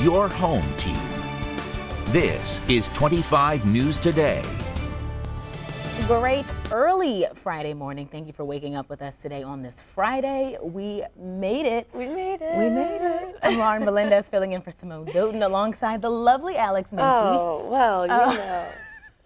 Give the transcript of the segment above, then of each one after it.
your home team. This is 25 News Today. Great early Friday morning. Thank you for waking up with us today on this Friday. We made it. We made it. We made it. I'm Lauren Melendez filling in for Simone Doughton alongside the lovely Alex Minky. Oh, well, you know.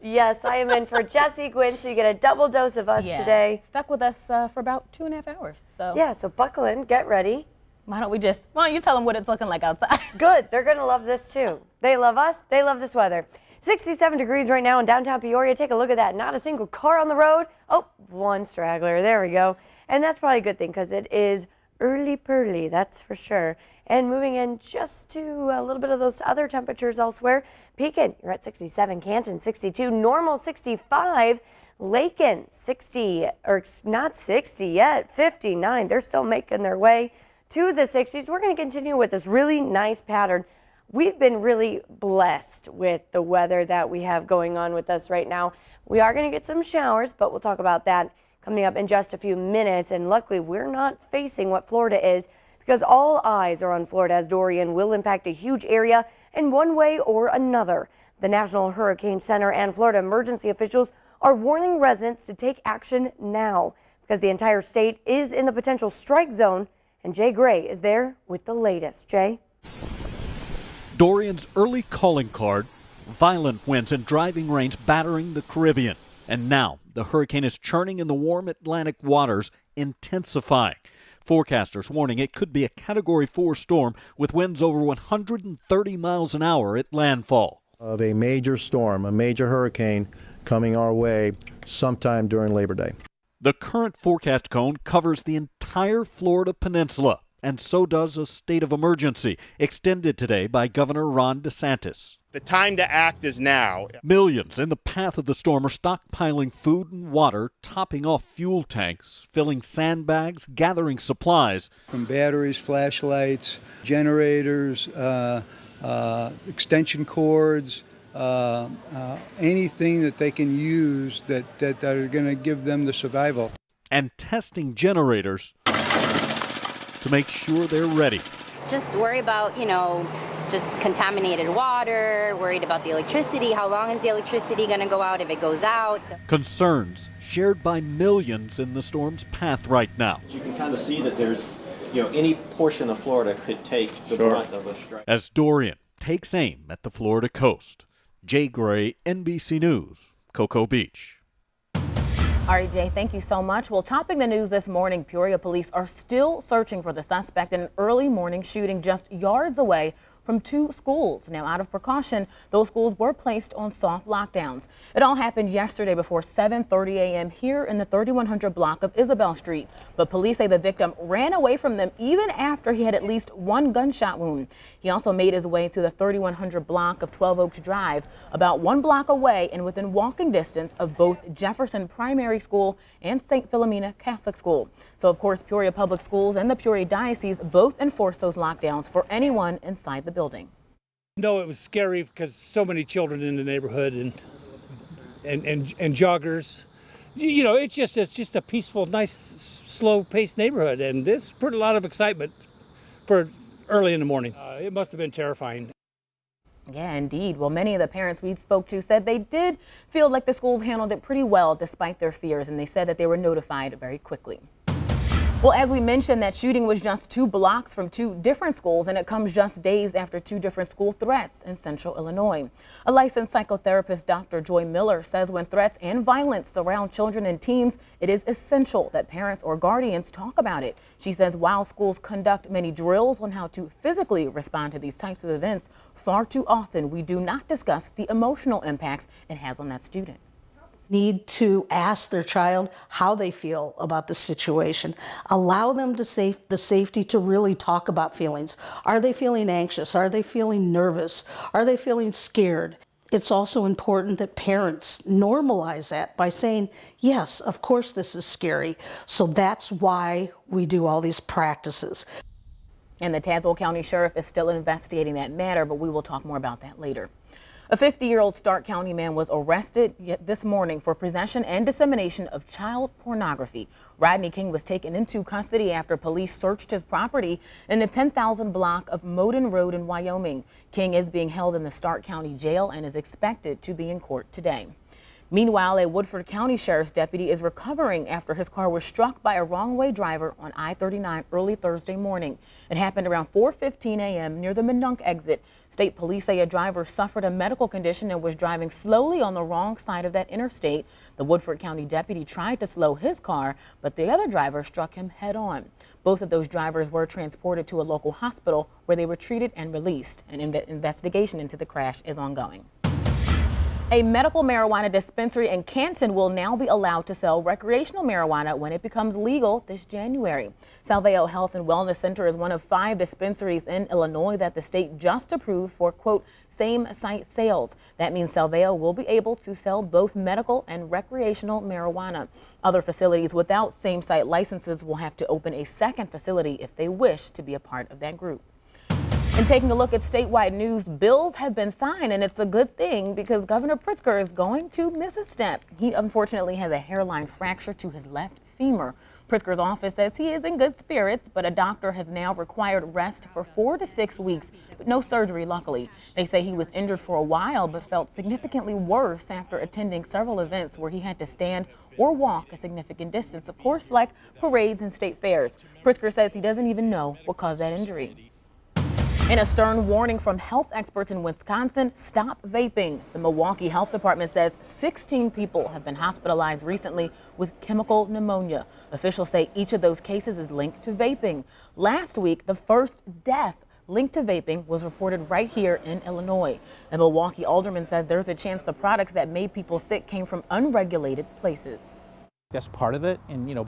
Yes, I am in for Jesse Gwynn, so you get a double dose of us today. Stuck with us for about 2.5 hours. So yeah, so buckle in, get ready. Why don't you tell them what it's looking like outside? Good, they're gonna love this too. They love us, they love this weather. 67 degrees right now in downtown Peoria. Take a look at that. Not a single car on the road. Oh, one straggler. There we go. And that's probably a good thing because it is early pearly, that's for sure. And moving in just to a little bit of those other temperatures elsewhere. Pekin, you're at 67. Canton, 62. Normal, 65. Lakin, 60, or not 60 yet, 59. They're still making their way to the 60s. We're going to continue with this really nice pattern. We've been really blessed with the weather that we have going on with us right now. We are going to get some showers, but we'll talk about that coming up in just a few minutes. And luckily, we're not facing what Florida is because all eyes are on Florida as Dorian will impact a huge area in one way or another. The National Hurricane Center and Florida emergency officials are warning residents to take action now because the entire state is in the potential strike zone. And Jay Gray is there with the latest. Jay? Dorian's early calling card, violent winds and driving rains battering the Caribbean. And now the hurricane is churning in the warm Atlantic waters, intensifying. Forecasters warning it could be a Category 4 storm with winds over 130 miles an hour at landfall. Of a major storm, a major hurricane coming our way sometime during Labor Day. The current forecast cone covers the entire Florida peninsula, and so does a state of emergency extended today by Governor Ron DeSantis. The time to act is now. Millions in the path of the storm are stockpiling food and water, topping off fuel tanks, filling sandbags, gathering supplies. From batteries, flashlights, generators, extension cords, anything that they can use that are going to give them the survival. And testing generators to make sure they're ready. Just worry about, just contaminated water, worried about the electricity. How long is the electricity going to go out if it goes out? Concerns shared by millions in the storm's path right now. You can kind of see that there's, any portion of Florida could take the brunt of a strike. As Dorian takes aim at the Florida coast. Jay Gray, NBC News, Cocoa Beach. All right, Jay, thank you so much. Well, topping the news this morning, Peoria police are still searching for the suspect in an early morning shooting just yards away from two schools. Now, out of precaution, those schools were placed on soft lockdowns. It all happened yesterday before 7:30 a.m. here in the 3100 block of Isabel Street. But police say the victim ran away from them even after he had at least one gunshot wound. He also made his way to the 3100 block of 12 Oaks Drive, about 1 block away and within walking distance of both Jefferson Primary School and St. Philomena Catholic School. So, of course, Peoria Public Schools and the Peoria Diocese both enforce those lockdowns for anyone inside the building. No, it was scary because so many children in the neighborhood and joggers. It's just a peaceful, nice, slow-paced neighborhood, and this put a lot of excitement for early in the morning. It must have been terrifying. Yeah, indeed. Well, many of the parents we spoke to said they did feel like the schools handled it pretty well despite their fears, and they said that they were notified very quickly. Well, as we mentioned, that shooting was just 2 blocks from 2 different schools, and it comes just days after 2 different school threats in central Illinois. A licensed psychotherapist, Dr. Joy Miller, says when threats and violence surround children and teens, it is essential that parents or guardians talk about it. She says while schools conduct many drills on how to physically respond to these types of events, far too often we do not discuss the emotional impacts it has on that student. Need to ask their child how they feel about the situation. Allow them the safety to really talk about feelings. Are they feeling anxious? Are they feeling nervous? Are they feeling scared? It's also important that parents normalize that by saying, yes, of course this is scary. So that's why we do all these practices. And the Tazewell County Sheriff is still investigating that matter, but we will talk more about that later. A 50-year-old Stark County man was arrested this morning for possession and dissemination of child pornography. Rodney King was taken into custody after police searched his property in the 10,000 block of Moden Road in Wyoming. King is being held in the Stark County Jail and is expected to be in court today. Meanwhile, a Woodford County Sheriff's deputy is recovering after his car was struck by a wrong-way driver on I-39 early Thursday morning. It happened around 4:15 a.m. near the Minunk exit. State police say a driver suffered a medical condition and was driving slowly on the wrong side of that interstate. The Woodford County deputy tried to slow his car, but the other driver struck him head-on. Both of those drivers were transported to a local hospital where they were treated and released. An investigation into the crash is ongoing. A medical marijuana dispensary in Canton will now be allowed to sell recreational marijuana when it becomes legal this January. Salveo Health and Wellness Center is one of 5 dispensaries in Illinois that the state just approved for, quote, same-site sales. That means Salveo will be able to sell both medical and recreational marijuana. Other facilities without same-site licenses will have to open a second facility if they wish to be a part of that group. And taking a look at statewide news, bills have been signed, and it's a good thing because Governor Pritzker is going to miss a step. He unfortunately has a hairline fracture to his left femur. Pritzker's office says he is in good spirits, but a doctor has now required rest for 4 to 6 weeks, but no surgery, luckily. They say he was injured for a while, but felt significantly worse after attending several events where he had to stand or walk a significant distance, of course, like parades and state fairs. Pritzker says he doesn't even know what caused that injury. In a stern warning from health experts in Wisconsin, stop vaping. The Milwaukee Health Department says 16 people have been hospitalized recently with chemical pneumonia. Officials say each of those cases is linked to vaping. Last week, the first death linked to vaping was reported right here in Illinois. A Milwaukee alderman says there's a chance the products that made people sick came from unregulated places. That's part of it, and